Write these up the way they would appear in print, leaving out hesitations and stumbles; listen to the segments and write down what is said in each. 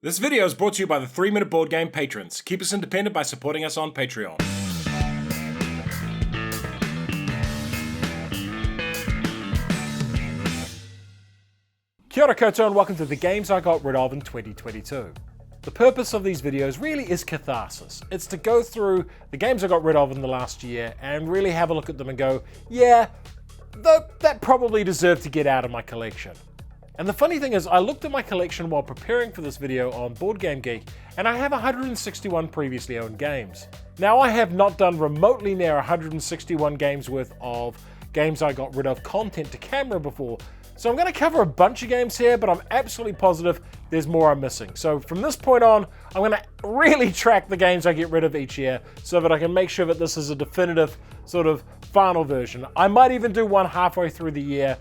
This video is brought to you by the 3-Minute Board Game patrons. Keep us independent by supporting us on Patreon. Kia ora koutou and welcome to the games I got rid of in 2022. The purpose of these videos really is catharsis. It's to go through the games I got rid of in the last year and really have a look at them and go, yeah, that probably deserved to get out of my collection. And the funny thing is, I looked at my collection while preparing for this video on Board Game Geek, and I have 161 previously owned games. Now, I have not done remotely near 161 games worth of games I got rid of content to camera before, so I'm going to cover a bunch of games here, but I'm absolutely positive there's more I'm missing. So from this point on, I'm going to really track the games I get rid of each year so that I can make sure that this is a definitive sort of final version. I might even do one halfway through the year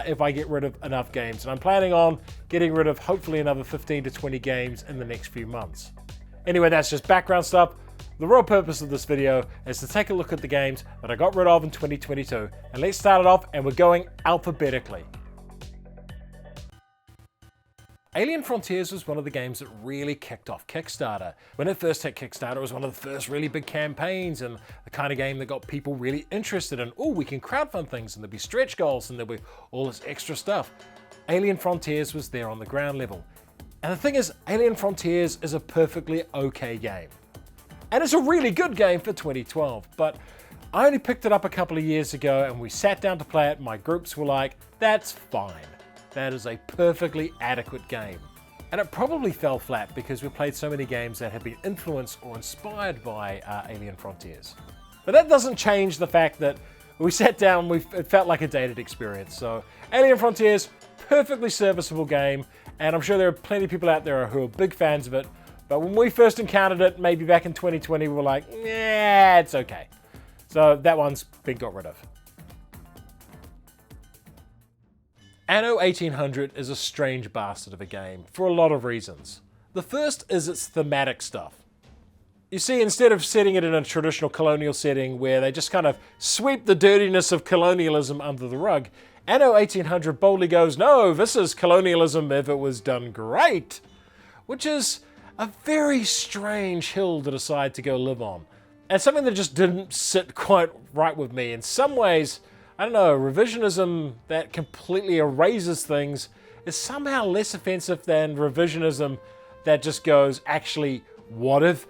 if I get rid of enough games. And I'm planning on getting rid of hopefully another 15 to 20 games in the next few months. Anyway, that's just background stuff. The real purpose of this video is to take a look at the games that I got rid of in 2022. And let's start it off, and we're going alphabetically. Alien Frontiers was one of the games that really kicked off Kickstarter. When it first hit Kickstarter, it was one of the first really big campaigns and the kind of game that got people really interested in, oh, we can crowdfund things and there'll be stretch goals and there'll be all this extra stuff. Alien Frontiers was there on the ground level. And the thing is, Alien Frontiers is a perfectly okay game. And it's a really good game for 2012, but I only picked it up a couple of years ago and we sat down to play it. My groups were like, that's fine. That is a perfectly adequate game. And it probably fell flat because we played so many games that have been influenced or inspired by Alien Frontiers. But that doesn't change the fact that we sat down, it felt like a dated experience. So Alien Frontiers, perfectly serviceable game, and I'm sure there are plenty of people out there who are big fans of it. But when we first encountered it, maybe back in 2020, we were like, yeah, it's okay. So that one's been got rid of. Anno 1800 is a strange bastard of a game for a lot of reasons. The first is its thematic stuff. You see, instead of setting it in a traditional colonial setting where they just kind of sweep the dirtiness of colonialism under the rug, Anno 1800 boldly goes, no, this is colonialism if it was done great, which is a very strange hill to decide to go live on. And something that just didn't sit quite right with me. In some ways, I don't know, revisionism that completely erases things is somehow less offensive than revisionism that just goes, actually, what if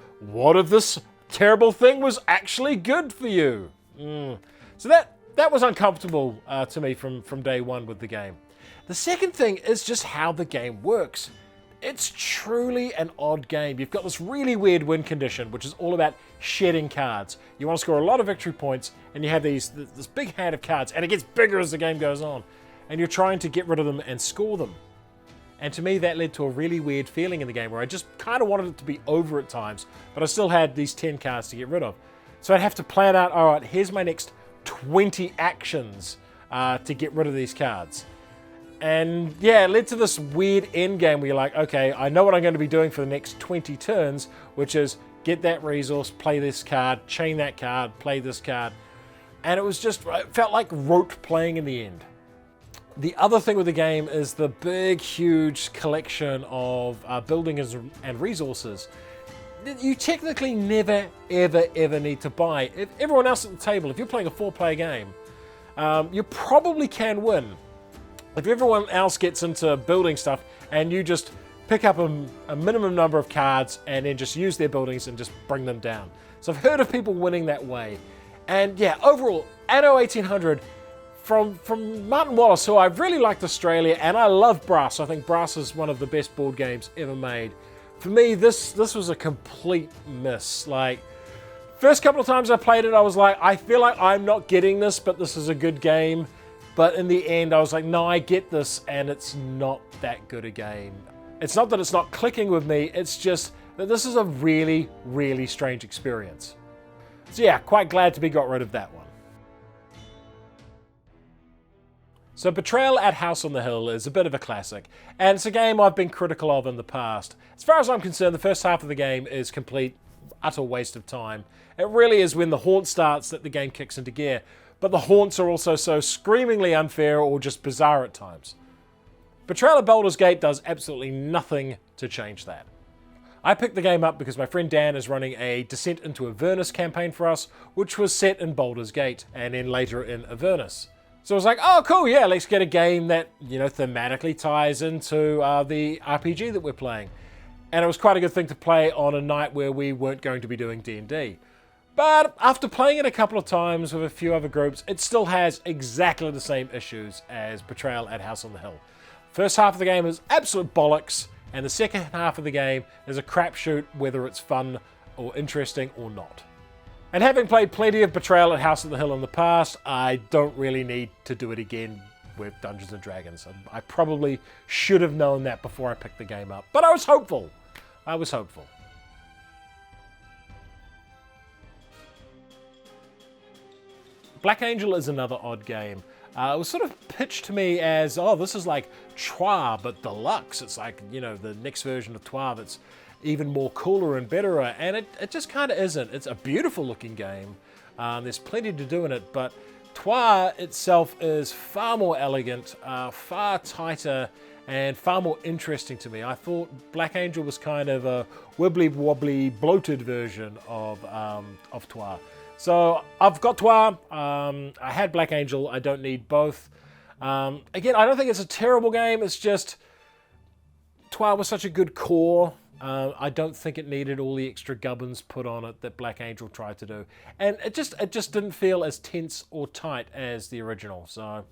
this terrible thing was actually good for you? So that was uncomfortable to me from day one with the game. The second thing is just how the game works. It's truly an odd game. You've got this really weird win condition, which is all about shedding cards. You want to score a lot of victory points, and you have this big hand of cards, and it gets bigger as the game goes on. And you're trying to get rid of them and score them. And to me, that led to a really weird feeling in the game where I just kind of wanted it to be over at times, but I still had these 10 cards to get rid of. So I'd have to plan out, all right, here's my next 20 actions to get rid of these cards. And yeah, it led to this weird end game where you're like, okay, I know what I'm going to be doing for the next 20 turns, which is get that resource, play this card, chain that card, play this card. And it felt like rote playing in the end. The other thing with the game is the big, huge collection of buildings and resources. You technically never, ever need to buy. If everyone else at the table, if you're playing a 4-player game, you probably can win. If everyone else gets into building stuff and you just pick up a minimum number of cards and then just use their buildings and just bring them down. So I've heard of people winning that way. And yeah, overall, Anno 1800 from Martin Wallace, who I really liked Australia, and I love Brass. I think Brass is one of the best board games ever made. For me, this was a complete miss. Like, first couple of times I played it, I was like, I feel like I'm not getting this, but this is a good game. But in the end, I was like, no, I get this, and it's not that good a game. It's not that it's not clicking with me, it's just that this is a really, really strange experience. So yeah, quite glad to be got rid of that one. So Betrayal at House on the Hill is a bit of a classic, and it's a game I've been critical of in the past. As far as I'm concerned, the first half of the game is complete, utter waste of time. It really is when the haunt starts that the game kicks into gear. But the haunts are also so screamingly unfair or just bizarre at times. Betrayal at Baldur's Gate does absolutely nothing to change that. I picked the game up because my friend Dan is running a Descent into Avernus campaign for us, which was set in Baldur's Gate and then later in Avernus. So I was like, oh cool, yeah, let's get a game that, you know, thematically ties into the RPG that we're playing. And it was quite a good thing to play on a night where we weren't going to be doing D&D. But after playing it a couple of times with a few other groups, it still has exactly the same issues as Betrayal at House on the Hill. First half of the game is absolute bollocks, and the second half of the game is a crapshoot whether it's fun or interesting or not. And having played plenty of Betrayal at House on the Hill in the past, I don't really need to do it again with Dungeons & Dragons. I probably should have known that before I picked the game up, but I was hopeful. I was hopeful. Black Angel is another odd game. It was sort of pitched to me as, oh, this is like Trois, but deluxe. It's like, you know, the next version of Trois that's even more cooler and better, and it just kind of isn't. It's a beautiful looking game. There's plenty to do in it, but Trois itself is far more elegant, far tighter, and far more interesting to me. I thought Black Angel was kind of a wibbly-wobbly, bloated version of Trois. So I've got Trois, I had Black Angel, I don't need both. Again, I don't think it's a terrible game, it's just Trois was such a good core. I don't think it needed all the extra gubbins put on it that Black Angel tried to do. And it just didn't feel as tense or tight as the original. So,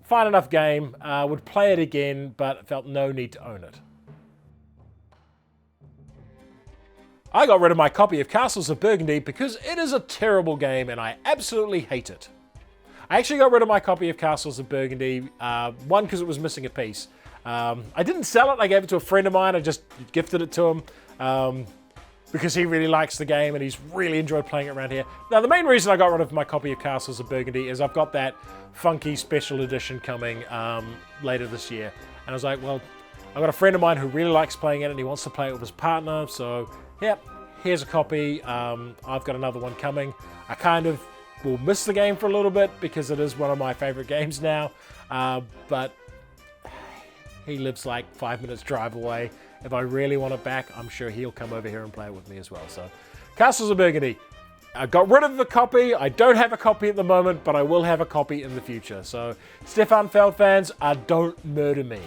fine enough game. Would play it again, but felt no need to own it. I got rid of my copy of Castles of Burgundy because it is a terrible game and I absolutely hate it. I actually got rid of my copy of Castles of Burgundy, one because it was missing a piece. I didn't sell it, I gave it to a friend of mine, I just gifted it to him because he really likes the game and he's really enjoyed playing it around here. Now the main reason I got rid of my copy of Castles of Burgundy is I've got that funky special edition coming later this year. And I was like, well, I've got a friend of mine who really likes playing it and he wants to play it with his partner, so yep, here's a copy. I've got another one coming. I kind of will miss the game for a little bit because it is one of my favorite games now, but he lives like 5 minutes drive away. If I really want it back, I'm sure he'll come over here and play it with me as well. So, Castles of Burgundy. I got rid of the copy. I don't have a copy at the moment, but I will have a copy in the future. So, Stefan Feld fans, don't murder me.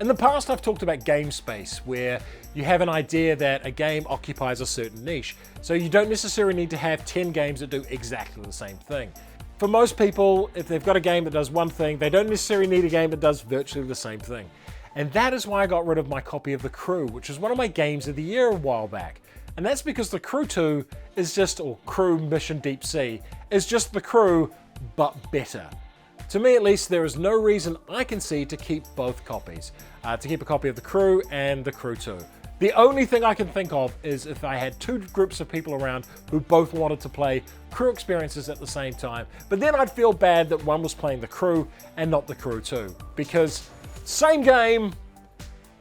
In the past, I've talked about game space, where you have an idea that a game occupies a certain niche. So you don't necessarily need to have 10 games that do exactly the same thing. For most people, if they've got a game that does one thing, they don't necessarily need a game that does virtually the same thing. And that is why I got rid of my copy of The Crew, which is one of my games of the year a while back. And that's because The Crew 2 is just, or Crew Mission Deep Sea, is just The Crew, but better. To me at least, there is no reason I can see to keep both copies. To keep a copy of The Crew and The Crew 2. The only thing I can think of is if I had two groups of people around who both wanted to play Crew experiences at the same time, but then I'd feel bad that one was playing The Crew and not The Crew 2, because same game,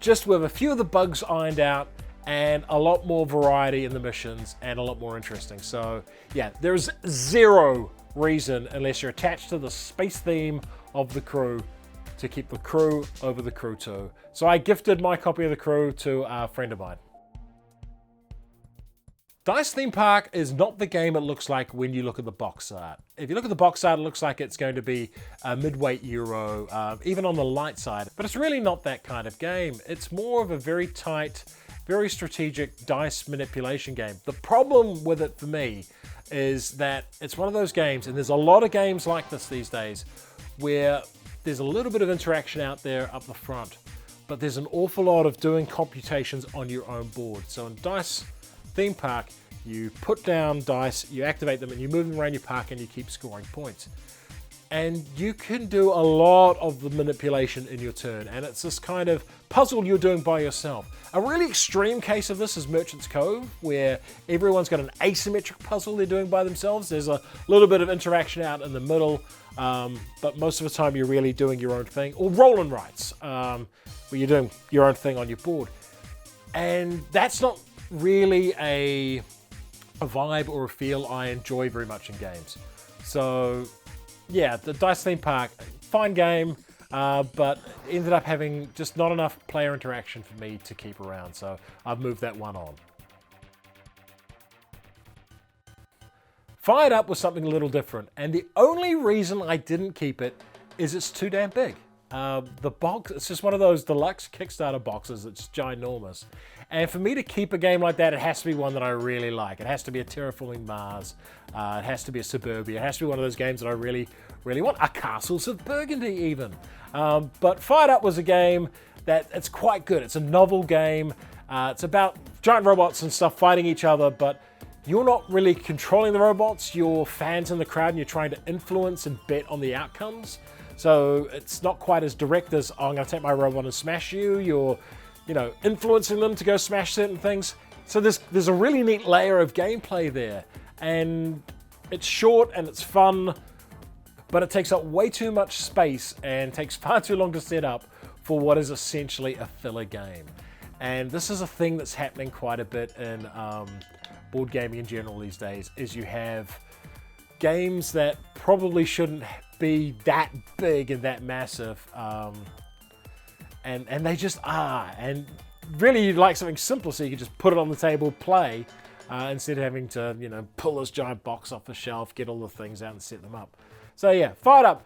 just with a few of the bugs ironed out and a lot more variety in the missions and a lot more interesting. So yeah, there's zero reason, unless you're attached to the space theme of The Crew, to keep The Crew over The Crew 2. So I gifted my copy of The Crew to a friend of mine. Dice Theme Park is not the game it looks like when you look at the box art. If you look at the box art, it looks like it's going to be a mid-weight Euro, even on the light side, but it's really not that kind of game. It's more of a very tight, very strategic dice manipulation game. The problem with it for me is that it's one of those games, and there's a lot of games like this these days, where there's a little bit of interaction out there up the front, but there's an awful lot of doing computations on your own board. So in Dice Theme Park, you put down dice, you activate them, and you move them around your park and you keep scoring points. And you can do a lot of the manipulation in your turn, and it's this kind of puzzle you're doing by yourself. A really extreme case of this is Merchant's Cove, where everyone's got an asymmetric puzzle they're doing by themselves. There's a little bit of interaction out in the middle, but most of the time you're really doing your own thing. Or Roll and Rights, where you're doing your own thing on your board. And that's not really a vibe or a feel I enjoy very much in games. So yeah, the Dice Theme Park, fine game, but ended up having just not enough player interaction for me to keep around, so I've moved that one on. Fired Up was something a little different, and the only reason I didn't keep it is it's too damn big. The box, it's just one of those deluxe Kickstarter boxes that's ginormous. And for me to keep a game like that, it has to be one that I really like. It has to be a Terraforming Mars. It has to be a Suburbia. It has to be one of those games that I really, really want. A Castles of Burgundy, even. But Fired Up was a game that it's quite good. It's a novel game. It's about giant robots and stuff fighting each other, but you're not really controlling the robots. You're fans in the crowd and you're trying to influence and bet on the outcomes. So it's not quite as direct as, oh, I'm going to take my robot and smash you. You're, influencing them to go smash certain things. So there's a really neat layer of gameplay there. And it's short and it's fun, but it takes up way too much space and takes far too long to set up for what is essentially a filler game. And this is a thing that's happening quite a bit in board gaming in general these days, is you have games that probably shouldn't be that big and that massive, and they just are. And really, you'd like something simple so you can just put it on the table, play, instead of having to, pull this giant box off the shelf, get all the things out and set them up. So yeah, Fired Up,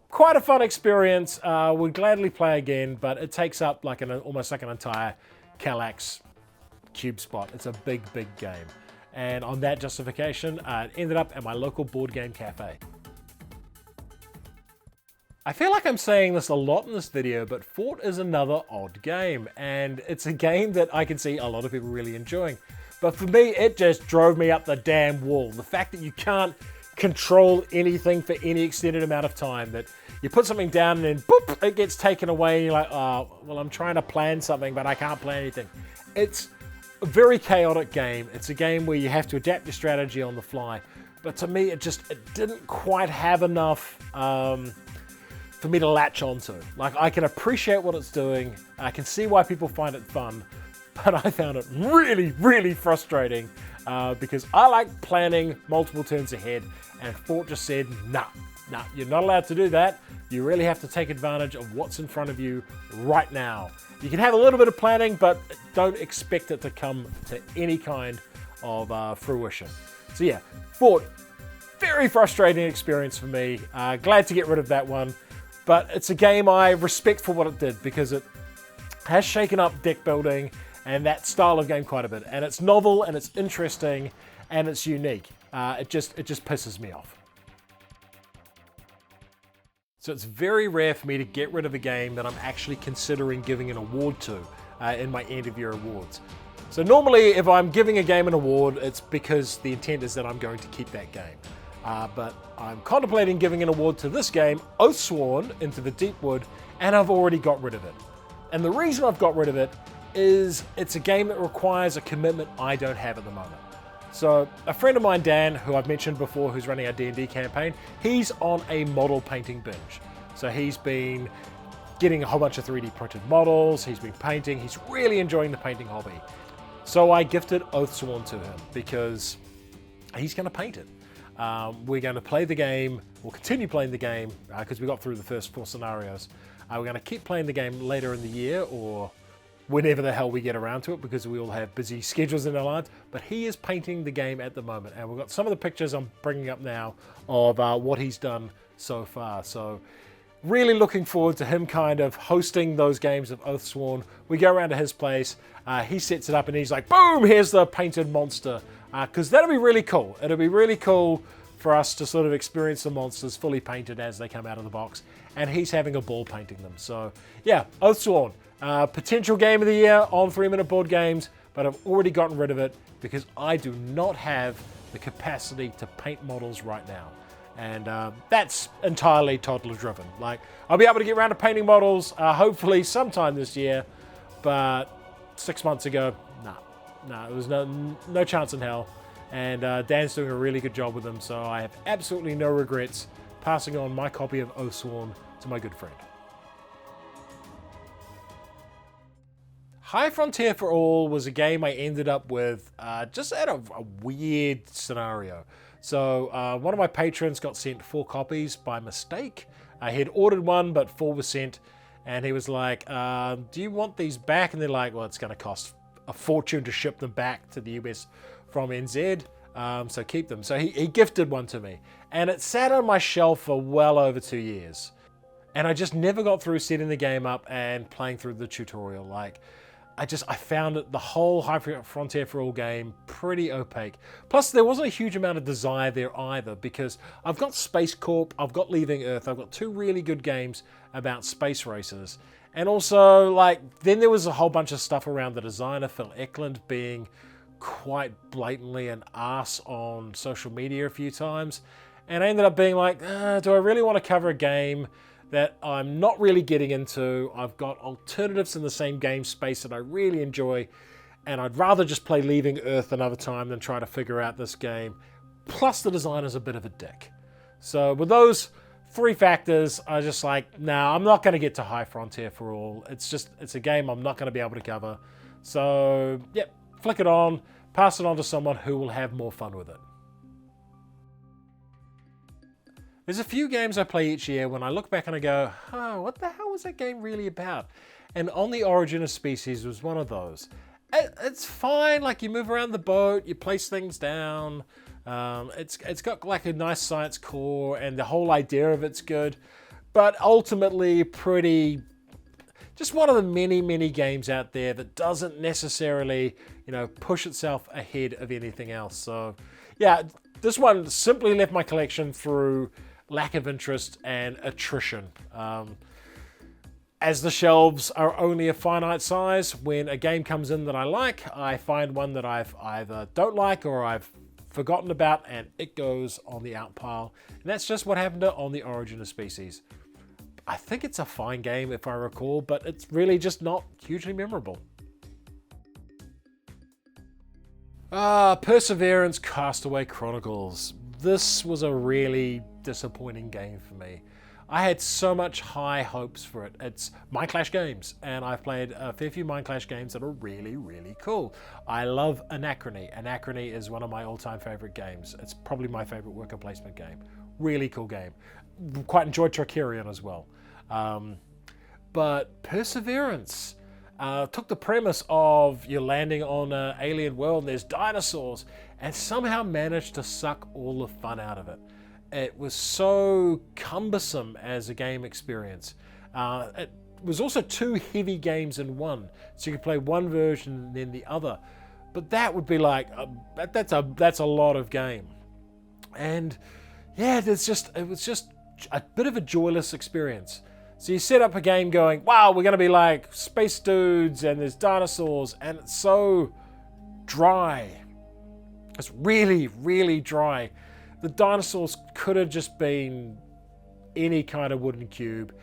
quite a fun experience. Would gladly play again, but it takes up like almost like an entire Kallax cube spot. It's a big, big game. And on that justification, it ended up at my local board game cafe. I feel like I'm saying this a lot in this video, but Fort is another odd game, and it's a game that I can see a lot of people really enjoying. But for me, it just drove me up the damn wall. The fact that you can't control anything for any extended amount of time, that you put something down and then boop, it gets taken away, and you're like, oh, well, I'm trying to plan something, but I can't plan anything. It's a very chaotic game. It's a game where you have to adapt your strategy on the fly. But to me, it didn't quite have enough for me to latch onto. Like, I can appreciate what it's doing. I can see why people find it fun, but I found it really, really frustrating because I like planning multiple turns ahead, and Fort just said, nah, you're not allowed to do that. You really have to take advantage of what's in front of you right now. You can have a little bit of planning, but don't expect it to come to any kind of fruition. So yeah, Fort, very frustrating experience for me. Glad to get rid of that one. But it's a game I respect for what it did, because it has shaken up deck building and that style of game quite a bit. And it's novel and it's interesting and it's unique. It just pisses me off. So it's very rare for me to get rid of a game that I'm actually considering giving an award to in my end of year awards. So normally if I'm giving a game an award, it's because the intent is that I'm going to keep that game. But I'm contemplating giving an award to this game, Oathsworn, Into the Deepwood, and I've already got rid of it. And the reason I've got rid of it is it's a game that requires a commitment I don't have at the moment. So a friend of mine, Dan, who I've mentioned before, who's running our D&D campaign, he's on a model painting binge. So he's been getting a whole bunch of 3D printed models, he's been painting, he's really enjoying the painting hobby. So I gifted Oathsworn to him because he's going to paint it. We're going to play the game, we'll continue playing the game because we got through the first 4 scenarios. We're going to keep playing the game later in the year or whenever the hell we get around to it, because we all have busy schedules in our lives. But he is painting the game at the moment, and we've got some of the pictures I'm bringing up now of what he's done so far. So really looking forward to him kind of hosting those games of Oathsworn. We go around to his place, he sets it up and he's like, boom, here's the painted monster. Because that'll be really cool. It'll be really cool for us to sort of experience the monsters fully painted as they come out of the box. And he's having a ball painting them. So yeah, Oathsworn. Potential game of the year on 3-Minute Board Games, but I've already gotten rid of it because I do not have the capacity to paint models right now. And that's entirely toddler driven. Like, I'll be able to get around to painting models hopefully sometime this year, but 6 months ago, no, there was no chance in hell. And Dan's doing a really good job with them, so I have absolutely no regrets passing on my copy of Oathsworn to my good friend. High Frontier for All was a game I ended up with just out of a weird scenario. So one of my patrons got sent 4 copies by mistake. He had ordered one, but 4 were sent. And he was like, do you want these back? And they're like, well, it's going to cost a fortune to ship them back to the US from NZ. So keep them. So he gifted one to me. And it sat on my shelf for well over 2 years. And I just never got through setting the game up and playing through the tutorial. Like, I found it, the whole High Frontier for All game pretty opaque. Plus, there wasn't a huge amount of desire there either, because I've got Space Corp, I've got Leaving Earth, I've got 2 really good games about space races. And also, like, then there was a whole bunch of stuff around the designer, Phil Eklund, being quite blatantly an arse on social media a few times. And I ended up being like, do I really want to cover a game that I'm not really getting into? I've got alternatives in the same game space that I really enjoy, and I'd rather just play Leaving Earth another time than try to figure out this game. Plus, the designer's a bit of a dick. So with those 3 factors, I was just like, nah, I'm not going to get to High Frontier for All. It's a game I'm not going to be able to cover. So, yep, flick it on, pass it on to someone who will have more fun with it. There's a few games I play each year when I look back and I go, oh, what the hell was that game really about? And On the Origin of Species was one of those. It's fine, like you move around the boat, you place things down. It's got like a nice science core and the whole idea of it's good. But ultimately just one of the many games out there that doesn't necessarily, push itself ahead of anything else. So yeah, this one simply left my collection through lack of interest and attrition. As the shelves are only a finite size, when a game comes in that I like, I find one that I've either don't like or I've forgotten about, and it goes on the out pile. And that's just what happened to On the Origin of Species. I think it's a fine game if I recall, but it's really just not hugely memorable. Perseverance Castaway Chronicles. This was a really disappointing game for me. I had so much high hopes for it. It's Mindclash games, and I've played a fair few Mindclash games that are really cool. I love Anachrony. Anachrony is one of my all-time favorite games. It's probably my favorite worker placement game. Really cool game. Quite enjoyed Tricerion as well. But Perseverance took the premise of you're landing on an alien world and there's dinosaurs, and somehow managed to suck all the fun out of it. It was so cumbersome as a game experience. It was also 2 heavy games in one, so you could play one version and then the other. But that would be like that's a lot of game. And yeah, it was just a bit of a joyless experience. So you set up a game going, wow, we're going to be like space dudes and there's dinosaurs, and it's so dry. It's really dry. The dinosaurs could have just been any kind of wooden cube.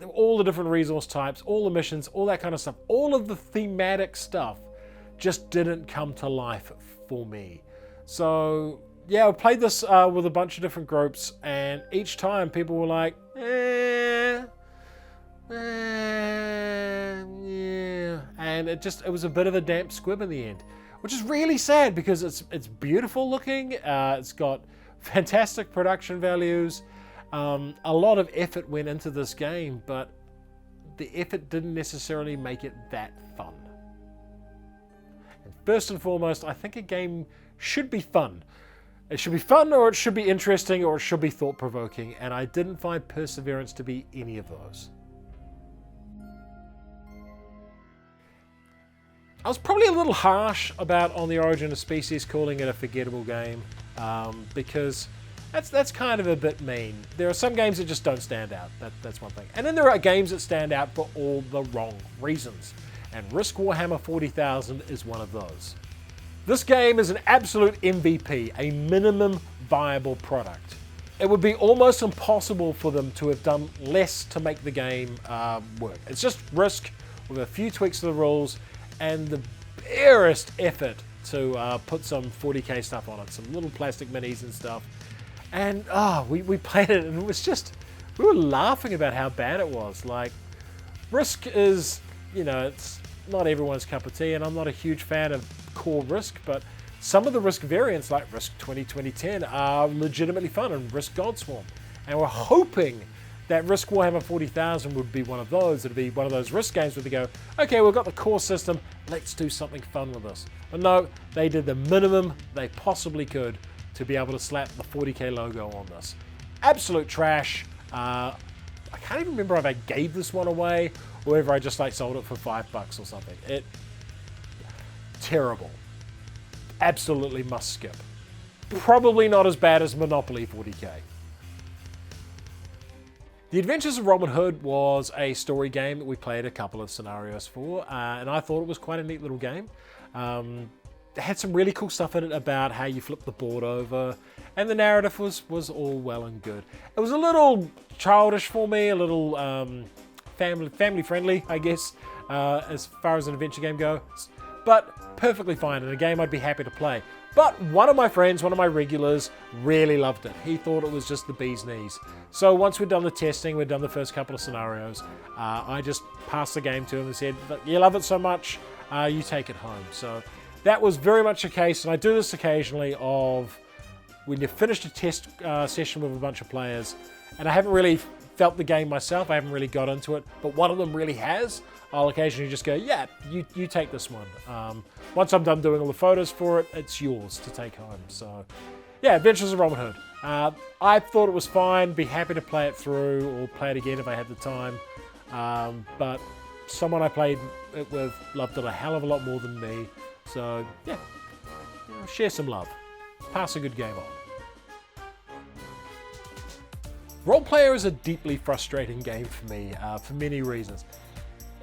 All the different resource types, all the missions, all that kind of stuff. All of the thematic stuff just didn't come to life for me. So yeah, I played this with a bunch of different groups, and each time people were like, yeah. And it was a bit of a damp squib in the end. Which is really sad because it's beautiful looking. It's got fantastic production values. A lot of effort went into this game, but the effort didn't necessarily make it that fun. And first and foremost, I think a game should be fun. It should be fun, or it should be interesting, or it should be thought-provoking, and I didn't find Perseverance to be any of those. I was probably a little harsh about On the Origin of Species calling it a forgettable game, because that's kind of a bit mean. There are some games that just don't stand out, that's one thing. And then there are games that stand out for all the wrong reasons, and Risk Warhammer 40,000 is one of those. This game is an absolute MVP, a minimum viable product. It would be almost impossible for them to have done less to make the game work. It's just Risk with a few tweaks to the rules, and the barest effort to put some 40k stuff on it, some little plastic minis and stuff. And we played it, and it was just, we were laughing about how bad it was. Like, Risk is, it's not everyone's cup of tea, and I'm not a huge fan of core Risk, but some of the Risk variants like Risk 2010 are legitimately fun, and Risk Godswarm. And we're hoping that Risk Warhammer 40,000 would be one of those. It'd be one of those Risk games where they go, okay, we've got the core system, let's do something fun with this. But no, they did the minimum they possibly could to be able to slap the 40k logo on this. Absolute trash. I can't even remember if I gave this one away or whether I just like sold it for $5 or something. Terrible. Absolutely must skip. Probably not as bad as Monopoly 40k. The Adventures of Robin Hood was a story game that we played a couple of scenarios for, and I thought it was quite a neat little game. It had some really cool stuff in it about how you flip the board over, and the narrative was all well and good. It was a little childish for me, a little family friendly, I guess, as far as an adventure game goes, but perfectly fine, and a game I'd be happy to play. But one of my friends, one of my regulars, really loved it. He thought it was just the bee's knees. So once we'd done the testing, we'd done the first couple of scenarios, I just passed the game to him and said, you love it so much, you take it home. So that was very much a case, and I do this occasionally, of when you've finished a test session with a bunch of players, and I haven't really felt the game myself, I haven't really got into it, but one of them really has, I'll occasionally just go, yeah, you take this one. Once I'm done doing all the photos for it, it's yours to take home. So yeah, Adventures of Robin Hood. I thought it was fine, be happy to play it through or play it again if I had the time. But someone I played it with loved it a hell of a lot more than me. So yeah, share some love. Pass a good game on. Roleplayer is a deeply frustrating game for me for many reasons.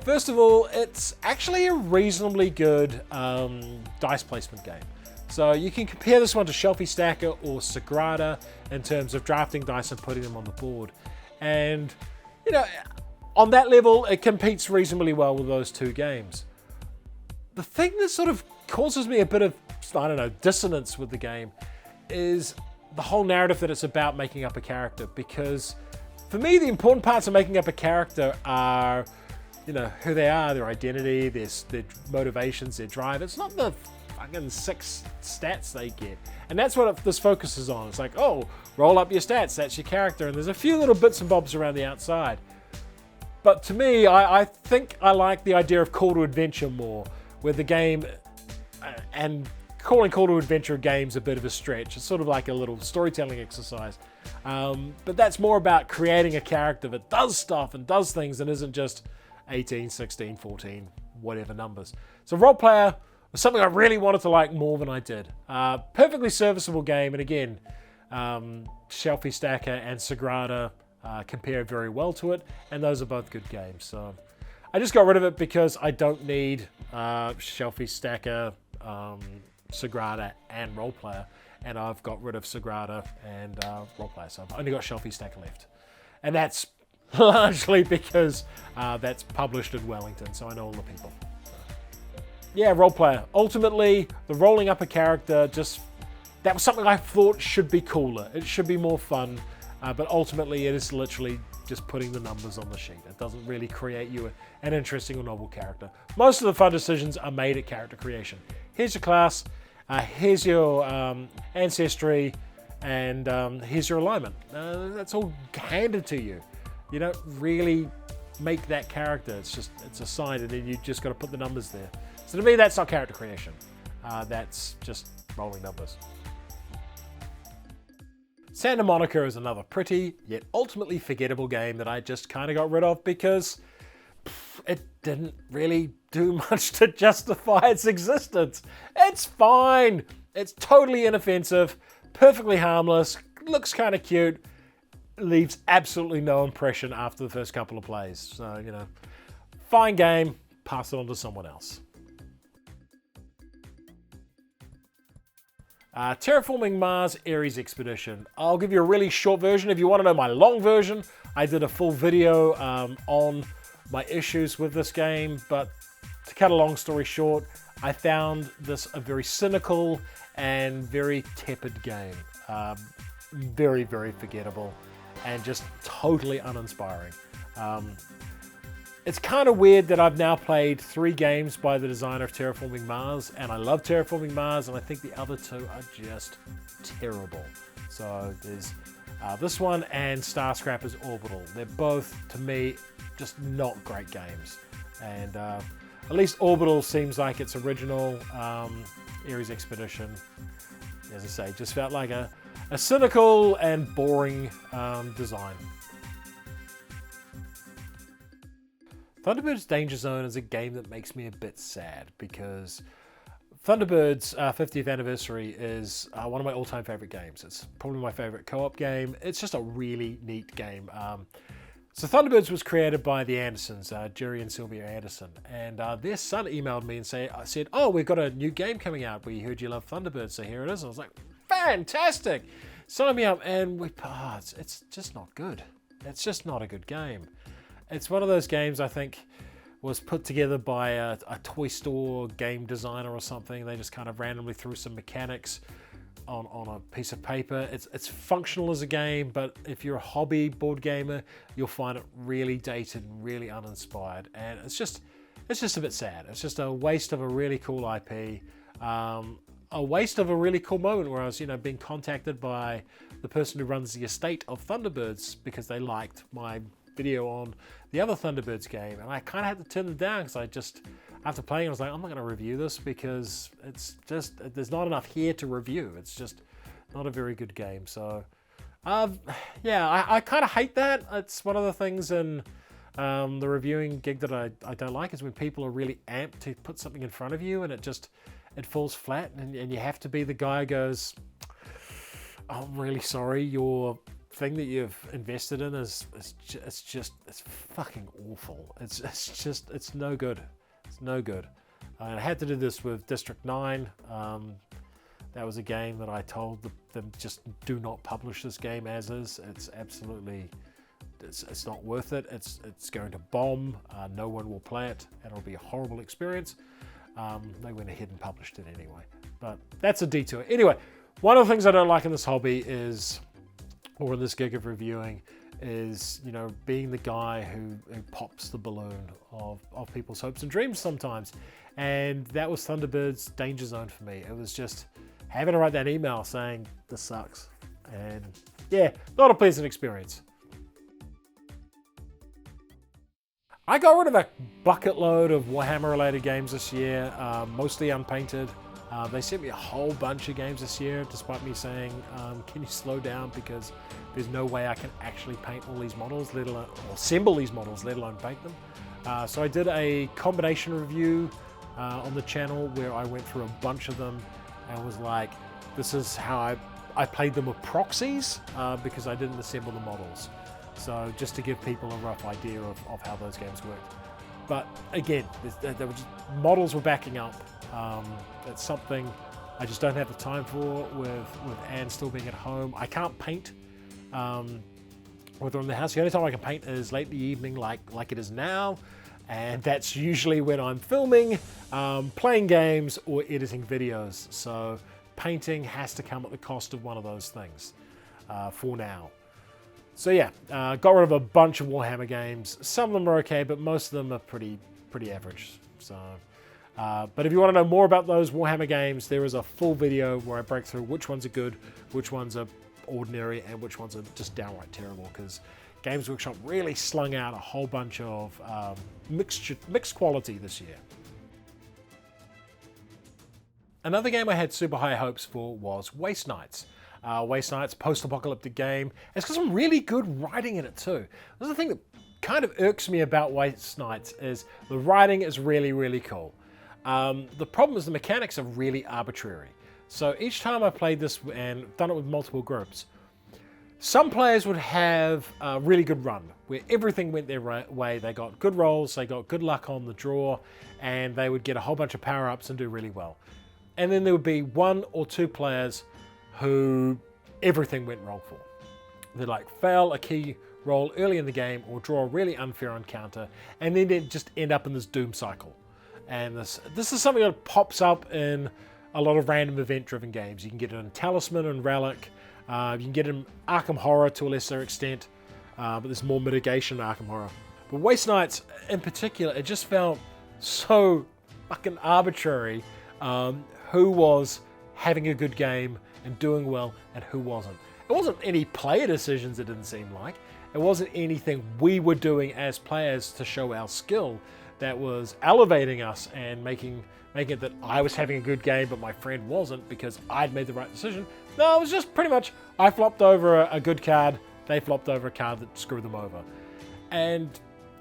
First of all, it's actually a reasonably good dice placement game. So you can compare this one to Shelfie Stacker or Sagrada in terms of drafting dice and putting them on the board. And, you know, on that level, it competes reasonably well with those two games. The thing that sort of causes me a bit of, I don't know, dissonance with the game is the whole narrative that it's about making up a character. Because for me, the important parts of making up a character are, you know, who they are, their identity, their motivations, their drive. It's not the fucking 6 stats they get. And that's what this focuses on. It's like, oh, roll up your stats, that's your character. And there's a few little bits and bobs around the outside. But to me, I think I like the idea of Call to Adventure more, where the game, and calling Call to Adventure games a bit of a stretch. It's sort of like a little storytelling exercise. But that's more about creating a character that does stuff and does things and isn't just 18, 16, 14, whatever numbers. So Roleplayer was something I really wanted to like more than I did. Perfectly serviceable game, and again, Shelfie Stacker and Sagrada compare very well to it, and those are both good games. So I just got rid of it because I don't need Shelfie Stacker, Sagrada, and Roleplayer, and I've got rid of Sagrada and Roleplayer, so I've only got Shelfie Stacker left. And that's largely because that's published in Wellington, so I know all the people. Yeah, Roleplayer. Ultimately, the rolling up a character, that was something I thought should be cooler. It should be more fun, but ultimately it is literally just putting the numbers on the sheet. It doesn't really create you an interesting or novel character. Most of the fun decisions are made at character creation. Here's your class, here's your ancestry, and here's your alignment. That's all handed to you. You don't really make that character. It's assigned, and then you just got to put the numbers there. So to me, that's not character creation. That's just rolling numbers. Santa Monica is another pretty, yet ultimately forgettable game that I just kind of got rid of because it didn't really do much to justify its existence. It's fine. It's totally inoffensive, perfectly harmless, looks kind of cute, leaves absolutely no impression after the first couple of plays. So, you know, fine game, pass it on to someone else. Terraforming Mars Ares Expedition. I'll give you a really short version. If you want to know my long version, I did a full video on my issues with this game, but to cut a long story short, I found this a very cynical and very tepid game. Very, very forgettable and just totally uninspiring. It's kind of weird that I've now played 3 games by the designer of Terraforming Mars, and I love Terraforming Mars, and I think the other 2 are just terrible. So there's this one and Starscrapper's Orbital. They're both, to me, just not great games. And at least Orbital seems like its original Ares Expedition, as I say, just felt like a cynical and boring design. Thunderbirds Danger Zone is a game that makes me a bit sad because Thunderbirds 50th anniversary is one of my all-time favorite games. It's probably my favorite co-op game. It's just a really neat game. So Thunderbirds was created by the Andersons, Jerry and Sylvia Anderson, and their son emailed me and said, "Oh, we've got a new game coming out. We heard you love Thunderbirds, so here it is." And I was like, "Fantastic! Sign me up!" And it's just not good. It's just not a good game. It's one of those games I think was put together by a toy store game designer or something. They just kind of randomly threw some mechanics on a piece of paper. It's functional as a game, but if you're a hobby board gamer, you'll find it really dated and really uninspired. And it's just a bit sad. It's just a waste of a really cool IP. A waste of a really cool moment where I was, being contacted by the person who runs the estate of Thunderbirds because they liked my video on the other Thunderbirds game, and I kind of had to turn them down because after playing it, I was like, I'm not going to review this because there's not enough here to review. It's just not a very good game. So yeah, I kind of hate that. It's one of the things in the reviewing gig that I don't like is when people are really amped to put something in front of you and it falls flat, and you have to be the guy who goes, "I'm really sorry, your thing that you've invested in is fucking awful. It's no good. It's no good." I had to do this with District 9. That was a game that I told them just do not publish this game as is. It's absolutely, it's not worth it. It's going to bomb. No one will play it, and it'll be a horrible experience. They went ahead and published it anyway. But that's a detour. Anyway, one of the things I don't like in this hobby is, or in this gig of reviewing, is being the guy who pops the balloon of people's hopes and dreams sometimes. And that was Thunderbirds Danger Zone for me. It was just having to write that email saying this sucks, and yeah, not a pleasant experience. I got rid of a bucket load of Warhammer related games this year, mostly unpainted. They sent me a whole bunch of games this year, despite me saying, can you slow down, because there's no way I can actually paint all these models, let alone or assemble these models, let alone paint them. So I did a combination review on the channel where I went through a bunch of them and was like, this is how I played them with proxies because I didn't assemble the models. So just to give people a rough idea of how those games worked. But again, models were backing up. It's something I just don't have the time for with Anne still being at home. I can't paint with her in the house. The only time I can paint is late in the evening like it is now. And that's usually when I'm filming, playing games, or editing videos. So painting has to come at the cost of one of those things for now. So yeah, got rid of a bunch of Warhammer games. Some of them are okay, but most of them are pretty average. So, but if you want to know more about those Warhammer games, there is a full video where I break through which ones are good, which ones are ordinary, and which ones are just downright terrible, because Games Workshop really slung out a whole bunch of mixed quality this year. Another game I had super high hopes for was Waste Knights. Waste Knights, post-apocalyptic game. It's got some really good writing in it too. This is the thing that kind of irks me about Waste Knights, is the writing is really cool. The problem is the mechanics are really arbitrary. So each time I played this and done it with multiple groups, some players would have a really good run where everything went their way. They got good rolls, they got good luck on the draw, and they would get a whole bunch of power-ups and do really well. And then there would be one or two players who everything went wrong for. They fail a key roll early in the game or draw a really unfair encounter, and then they just end up in this doom cycle. And this is something that pops up in a lot of random event-driven games. You can get it in Talisman and Relic. You can get it in Arkham Horror to a lesser extent, but there's more mitigation in Arkham Horror. But Waste Nights in particular, it just felt so fucking arbitrary who was having a good game and doing well and who wasn't. It wasn't any player decisions, it didn't seem like. It wasn't anything we were doing as players to show our skill that was elevating us and making it that I was having a good game but my friend wasn't because I'd made the right decision. No, it was just pretty much I flopped over a good card, they flopped over a card that screwed them over. And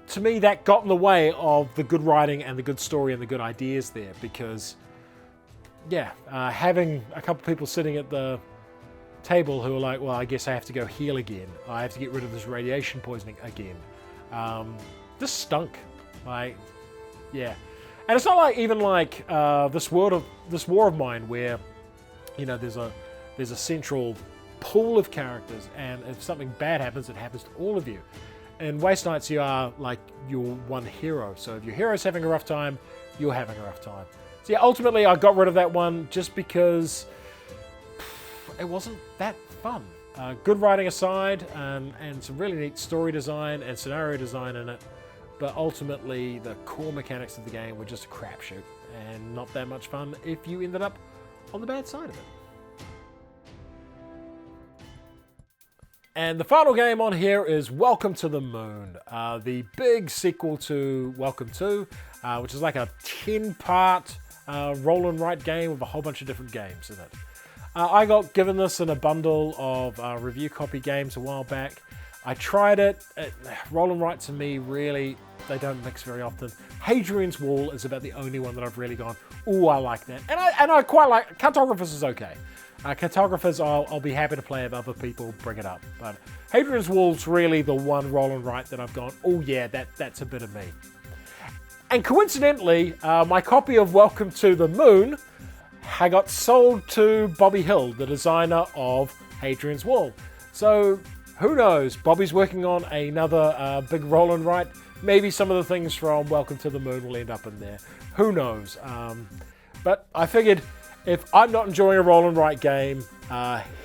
to me, that got in the way of the good writing and the good story and the good ideas there because, yeah, having a couple of people sitting at the table who are like, well, I guess I have to go heal again. I have to get rid of this radiation poisoning again. This stunk. Like, yeah. And it's not like even like this war of mine where, you know, there's a central pool of characters, and if something bad happens, it happens to all of you. In Waste Nights, you are like your one hero. So if your hero's having a rough time, you're having a rough time. So yeah, ultimately I got rid of that one just because it wasn't that fun. Good writing aside, and some really neat story design and scenario design in it, but ultimately the core mechanics of the game were just a crapshoot and not that much fun if you ended up on the bad side of it. And the final game on here is Welcome to the Moon, the big sequel to Welcome to, which is like a 10-part roll and write game with a whole bunch of different games in it. I got given this in a bundle of review copy games a while back. I tried it. Roll and write to me, really, they don't mix very often. Hadrian's Wall is about the only one that I've really gone, ooh, I like that. And I quite like, Cartographers is okay. Cartographers, I'll be happy to play if other people bring it up. But Hadrian's Wall's really the one roll and write that I've gone, oh yeah, that's a bit of me. And coincidentally, my copy of Welcome to the Moon I got sold to Bobby Hill, the designer of Hadrian's Wall. So who knows? Bobby's working on another big roll and write. Maybe some of the things from Welcome to the Moon will end up in there. Who knows? But I figured if I'm not enjoying a roll and write game,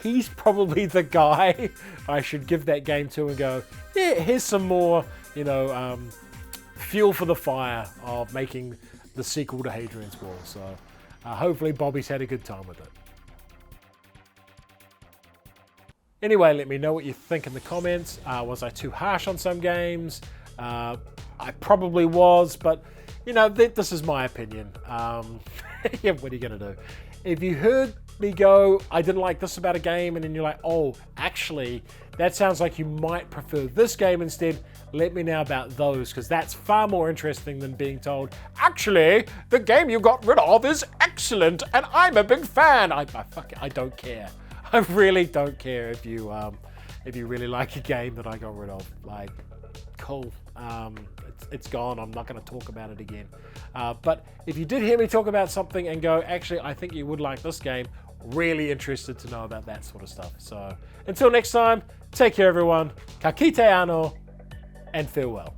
he's probably the guy I should give that game to and go, yeah, here's some more, you know, fuel for the fire of making the sequel to Hadrian's Wall. So hopefully Bobby's had a good time with it. Anyway, let me know what you think in the comments. Was I too harsh on some games? I probably was, but you know, this is my opinion. Yeah, what are you gonna do? If you heard me go, I didn't like this about a game, and then you're like, oh, actually, that sounds like you might prefer this game instead, let me know about those, because that's far more interesting than being told, actually, the game you got rid of is excellent, and I'm a big fan. I don't care. I really don't care if you really like a game that I got rid of. Like, cool. It's gone. I'm not going to talk about it again. But if you did hear me talk about something and go, actually, I think you would like this game, really interested to know about that sort of stuff. So until next time, take care, everyone. Ka kite Anno, and farewell.